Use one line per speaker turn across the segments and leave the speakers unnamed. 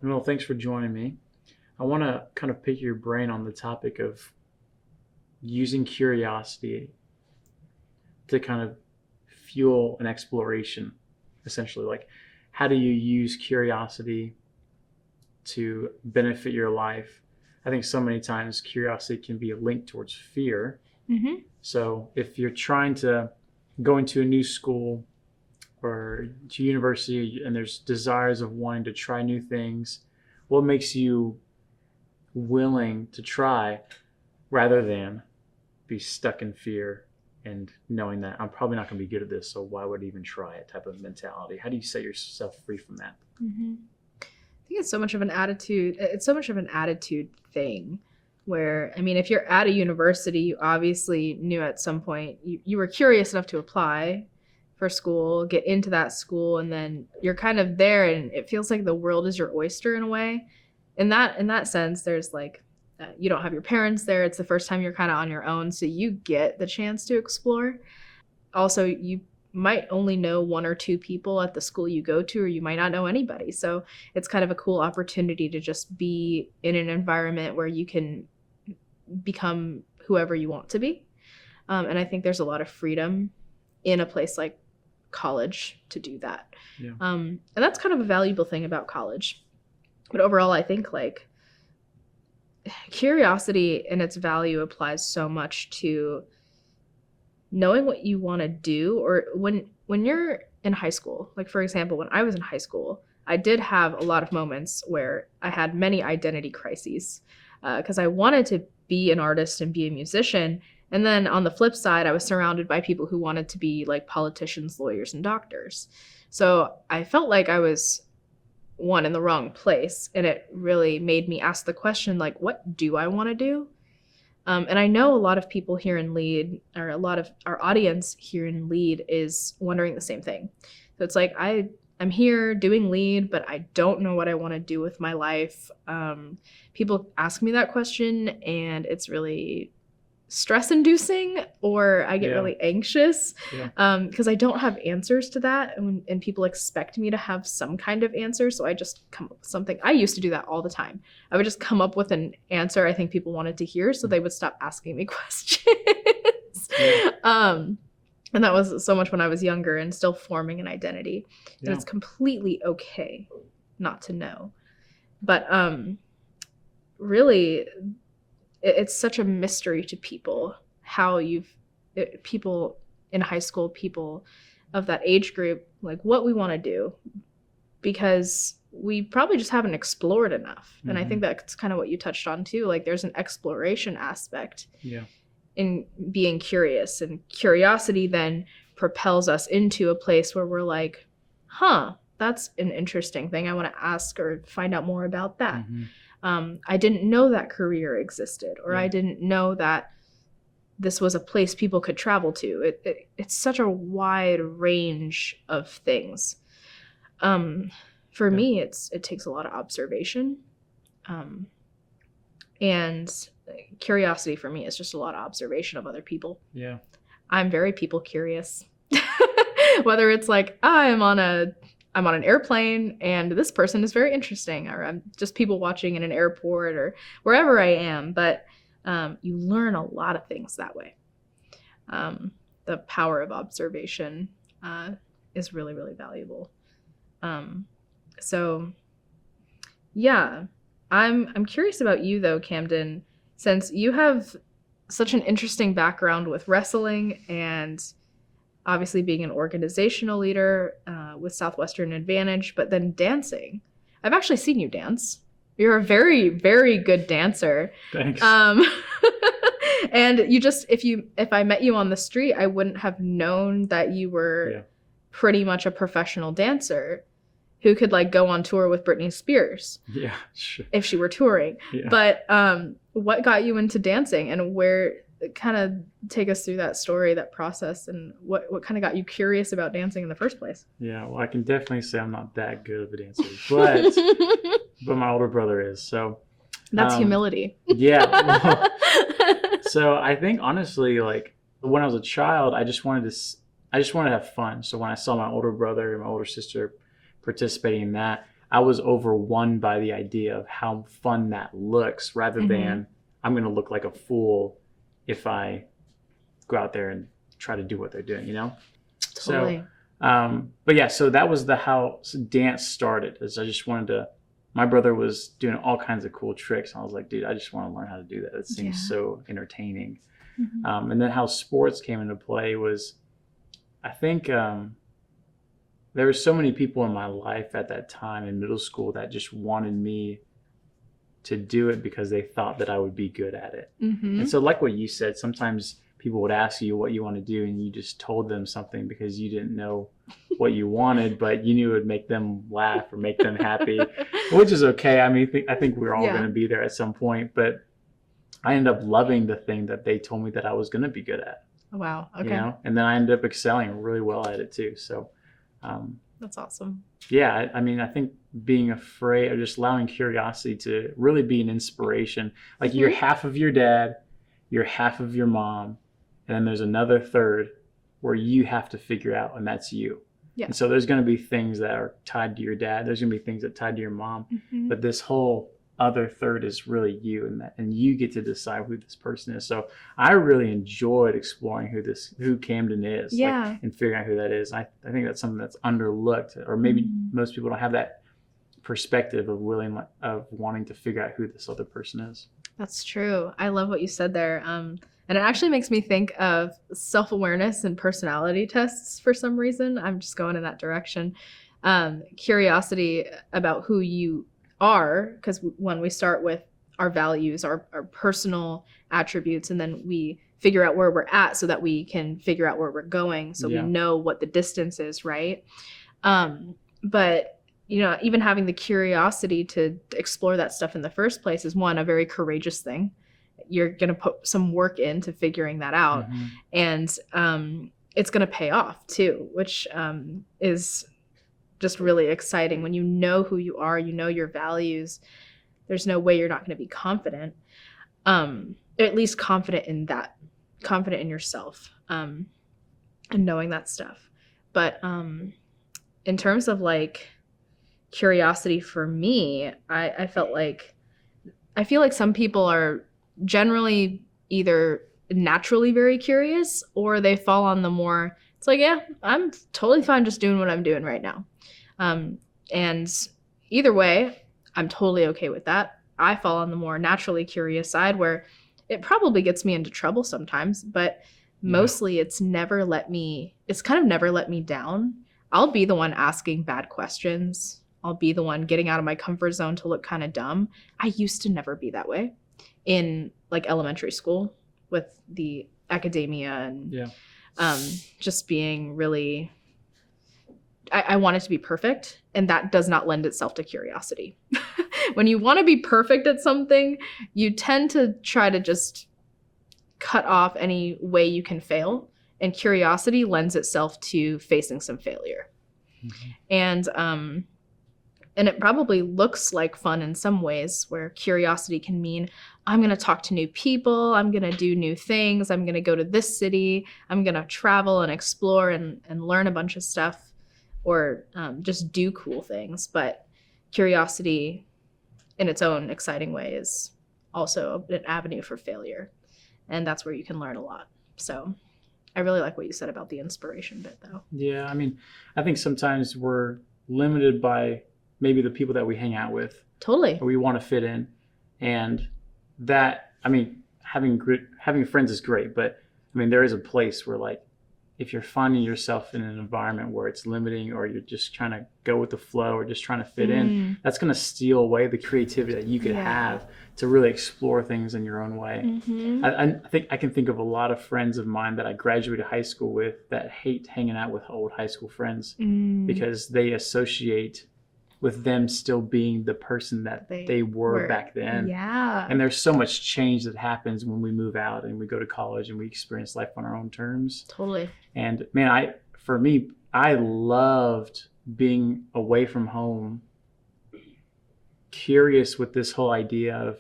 Well, thanks for joining me. I want to kind of pick your brain on the topic of using curiosity to kind of fuel an exploration, essentially. Like, how do you use curiosity to benefit your life? I think so many times curiosity can be a link towards fear.
Mm-hmm.
So, if you're trying to go into a new school or to university and there's desires of wanting to try new things, what makes you willing to try rather than be stuck in fear and knowing that I'm probably not going to be good at this, so why would I even try it type of mentality? How do you set yourself free from that?
Mm-hmm. I think it's so much of an attitude. It's so much of an attitude thing where, I mean, if you're at a university, you obviously knew at some point you were curious enough to apply for school, get into that school, and then you're kind of there and it feels like the world is your oyster in a way. In that sense, there's like, you don't have your parents there. It's the first time you're kind of on your own. So you get the chance to explore. Also, you might only know one or two people at the school you go to, or you might not know anybody. So it's kind of a cool opportunity to just be in an environment where you can become whoever you want to be. And I think there's a lot of freedom in a place like college to do that.
Yeah.
And that's kind of a valuable thing about college. But overall, I think like curiosity and its value applies so much to knowing what you want to do, or when you're in high school. Like, for example, when I was in high school, I did have a lot of moments where I had many identity crises because I wanted to be an artist and be a musician. And then on the flip side, I was surrounded by people who wanted to be like politicians, lawyers, and doctors. So I felt like I was one in the wrong place. And it really made me ask the question, like, what do I want to do? And I know a lot of people here in Lead, or a lot of our audience here in Lead, is wondering the same thing. So it's like, I'm here doing Lead, but I don't know what I want to do with my life. People ask me that question, and it's really stress-inducing, or I get really anxious because I don't have answers to that, and people expect me to have some kind of answer, so I just come up with something. I used to do that all the time. I would just come up with an answer I think people wanted to hear, so they would stop asking me questions. And that was so much when I was younger and still forming an identity. And it's completely okay not to know. But really, it's such a mystery to people how people in high school, people of that age group, like what we want to do, because we probably just haven't explored enough. And I think that's kind of what you touched on too. Like, there's an exploration aspect in being curious, and curiosity then propels us into a place where we're like, that's an interesting thing. I want to ask or find out more about that. I didn't know that career existed, or I didn't know that this was a place people could travel to. It's such a wide range of things. For me, it takes a lot of observation. And curiosity for me is just a lot of observation of other people.
Yeah.
I'm very people curious. Whether it's like, I'm on an airplane and this person is very interesting, or I'm just people watching in an airport or wherever I am. But you learn a lot of things that way. The power of observation is really, really valuable. So yeah, I'm curious about you though, Camden, since you have such an interesting background with wrestling and obviously being an organizational leader with Southwestern Advantage, but then dancing. I've actually seen you dance. You're a very, very good dancer.
Thanks.
And you just, if I met you on the street, I wouldn't have known that you were pretty much a professional dancer who could like go on tour with Britney Spears.
Yeah, sure.
If she were touring. Yeah. But what got you into dancing, and where, kind of take us through that story, that process, and what kind of got you curious about dancing in the first place?
Yeah, well, I can definitely say I'm not that good of a dancer, but but my older brother is. So
that's humility.
Yeah. Well, so I think honestly, like when I was a child, I just wanted to have fun. So when I saw my older brother and my older sister participating in that, I was overwhelmed by the idea of how fun that looks rather
Mhm.
than I'm going to look like a fool if I go out there and try to do what they're doing, you know?
Totally.
So, but yeah, so that was how dance started. Is I just wanted to. My brother was doing all kinds of cool tricks, and I was like, dude, I just want to learn how to do that. It seems
Yeah.
so entertaining.
Mhm.
And then how sports came into play was, I think there were so many people in my life at that time in middle school that just wanted me to do it because they thought that I would be good at it.
Mhm.
And so, like what you said, sometimes people would ask you what you want to do, and you just told them something because you didn't know what you wanted, but you knew it would make them laugh or make them happy, which is okay. I mean, I think we're all
Yeah.
going to be there at some point, but I ended up loving the thing that they told me that I was going to be good at.
Wow. Okay.
You know, and then I ended up excelling really well at it too. So,
That's awesome.
yeah, I mean, I think being afraid or just allowing curiosity to really be an inspiration. Like you're half of your dad, you're half of your mom, and then there's another third where you have to figure out, and that's you.
Yeah.
And so there's going to be things that are tied to your dad. There's going to be things that are tied to your mom,
Mhm.
but this whole other third is really you, and you get to decide who this person is. So I really enjoyed exploring who Camden is,
Yeah.
and figuring out who that is. I think that's something that's underlooked, or maybe
Mhm.
most people don't have that perspective of wanting to figure out who this other person is.
That's true. I love what you said there. And it actually makes me think of self-awareness and personality tests for some reason. I'm just going in that direction. Curiosity about who you are, because when we start with our values, our personal attributes, and then we figure out where we're at so that we can figure out where we're going, so
Yeah.
we know what the distance is, right? But you know, even having the curiosity to explore that stuff in the first place is a very courageous thing. You're going to put some work into figuring that out,
Mhm.
and it's going to pay off too, which is just really exciting. When you know who you are, you know your values, there's no way you're not going to be confident, at least confident in yourself, and knowing that stuff. But in terms of like curiosity for me, I feel like some people are generally either naturally very curious, or they fall on the more, it's like, yeah, I'm totally fine just doing what I'm doing right now. And either way, I'm totally okay with that. I fall on the more naturally curious side, where it probably gets me into trouble sometimes, but mostly it's kind of never let me down. I'll be the one asking bad questions. I'll be the one getting out of my comfort zone to look kind of dumb. I used to never be that way in like elementary school with the academia and just being really, I want it to be perfect, and that does not lend itself to curiosity. When you want to be perfect at something, you tend to try to just cut off any way you can fail, and curiosity lends itself to facing some failure.
Mhm.
And it probably looks like fun in some ways, where curiosity can mean I'm going to talk to new people, I'm going to do new things, I'm going to go to this city, I'm going to travel and explore and learn a bunch of stuff, or just do cool things. But curiosity in its own exciting way is also an avenue for failure. And that's where you can learn a lot. So I really like what you said about the inspiration bit, though.
Yeah, I mean, I think sometimes we're limited by maybe the people that we hang out with,
Totally.
or we want to fit in, and that, I mean, having friends is great, but I mean, there is a place where, like, if you're finding yourself in an environment where it's limiting, or you're just trying to go with the flow, or just trying to fit in, that's going to steal away the creativity that you could have to really explore things in your own way.
Mm-hmm.
I think I can think of a lot of friends of mine that I graduated high school with that hate hanging out with old high school friends because they associate with them still being the person that they were back then.
Yeah.
And there's so much change that happens when we move out and we go to college and we experience life on our own terms.
Totally.
And man, I loved being away from home, curious with this whole idea of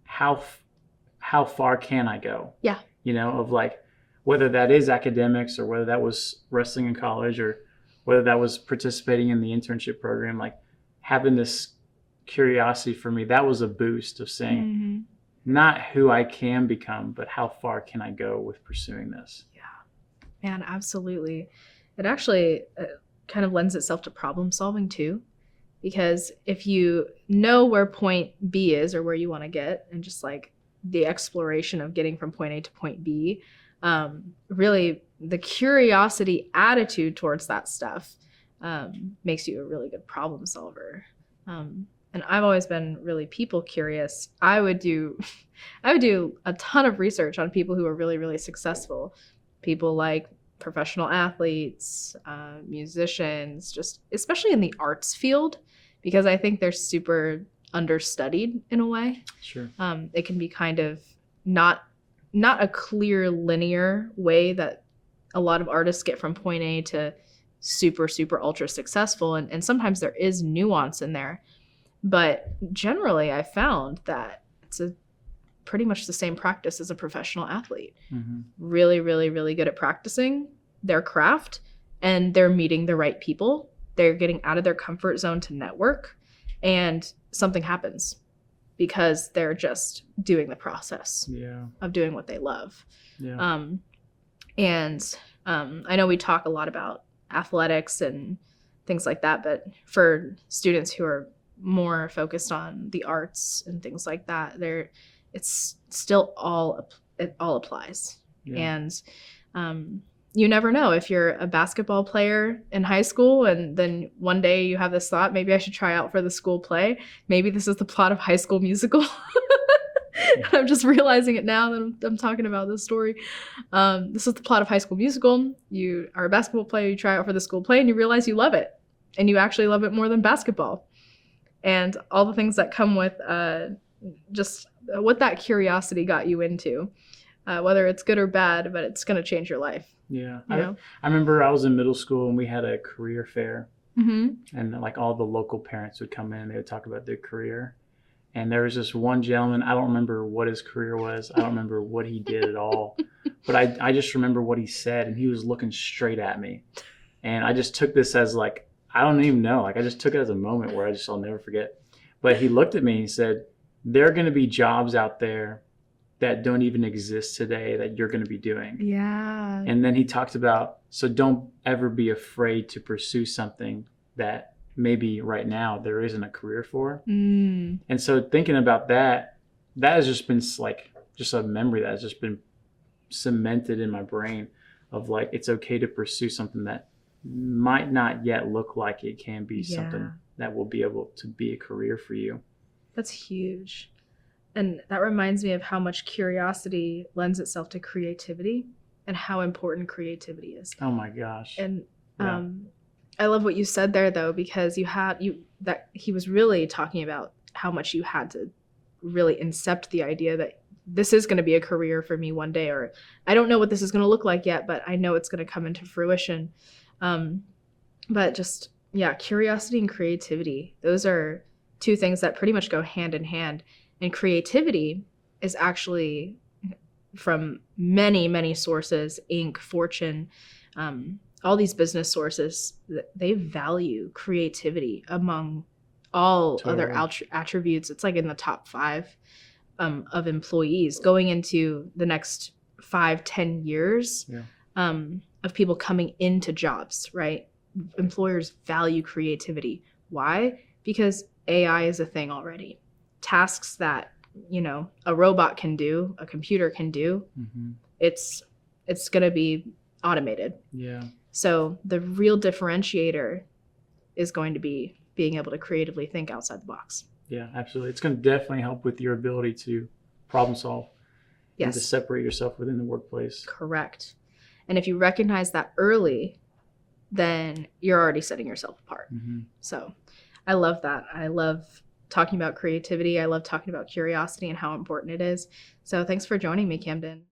how far can I go?
Yeah.
You know, of like, whether that is academics or whether that was wrestling in college or whether that was participating in the internship program, like having this curiosity for me, that was a boost of saying,
Mm-hmm.
not who I can become, but how far can I go with pursuing this?
Man, absolutely. It actually kind of lends itself to problem solving too, because if you know where point B is or where you want to get, and just like the exploration of getting from point A to point B, really the curiosity attitude towards that stuff makes you a really good problem solver. And I've always been really people curious. I would do a ton of research on people who are really, really successful. People like professional athletes, musicians, just especially in the arts field, because I think they're super understudied in a way.
Sure.
It can be kind of not a clear linear way that a lot of artists get from point A to super, super ultra successful. And sometimes there is nuance in there. But generally, I found that it's pretty much the same practice as a professional athlete.
Mm-hmm.
Really, really, really good at practicing their craft, and they're meeting the right people. They're getting out of their comfort zone to network, and something happens because they're just doing the process of doing what they love.
Yeah.
I know we talk a lot about athletics and things like that, but for students who are more focused on the arts and things like that, it's still it all applies.
Yeah.
And you never know, if you're a basketball player in high school and then one day you have this thought, maybe I should try out for the school play. Maybe this is the plot of High School Musical. I'm just realizing it now that I'm talking about this story. This is the plot of High School Musical. You are a basketball player, you try out for the school play, and you realize you love it. And you actually love it more than basketball. And all the things that come with just what that curiosity got you into, whether it's good or bad, but it's going to change your life.
Yeah.
You
I remember I was in middle school and we had a career fair.
Mm-hmm.
And like all the local parents would come in and they would talk about their career. And there was this one gentleman, I don't remember what his career was. I don't remember what he did at all. But I just remember what he said, and he was looking straight at me. And I just took this as like, I don't even know. Like I just took it as a moment where I'll never forget. But he looked at me and he said, there are going to be jobs out there that don't even exist today that you're going to be doing.
Yeah.
And then he talked about, so don't ever be afraid to pursue something that maybe right now there isn't a career for.
Mm.
And so thinking about that has just been like just a memory that has just been cemented in my brain of like, it's okay to pursue something that might not yet look like it can be something that will be able to be a career for you.
That's huge. And that reminds me of how much curiosity lends itself to creativity and how important creativity is.
Oh my gosh.
And I love what you said there though, because that he was really talking about how much you had to really incept the idea that this is going to be a career for me one day, or I don't know what this is going to look like yet, but I know it's going to come into fruition. But just, curiosity and creativity, those are two things that pretty much go hand in hand. And creativity is actually from many, many sources, Inc., Fortune, all these business sources, they value creativity among all other attributes. It's like in the top 5 of employees going into the next 5-10 years of people coming into jobs, right? Employers value creativity. Why? Because AI is a thing already. Tasks that, a robot can do, a computer can do, it's going to be automated.
Yeah.
So the real differentiator is going to be being able to creatively think outside the box.
Yeah, absolutely. It's going to definitely help with your ability to problem solve and to
Yes,
separate yourself within the workplace.
correct. And if you recognize that early, then you're already setting yourself apart. So I love that. I love talking about creativity. I love talking about curiosity and how important it is. So thanks for joining me, Camden.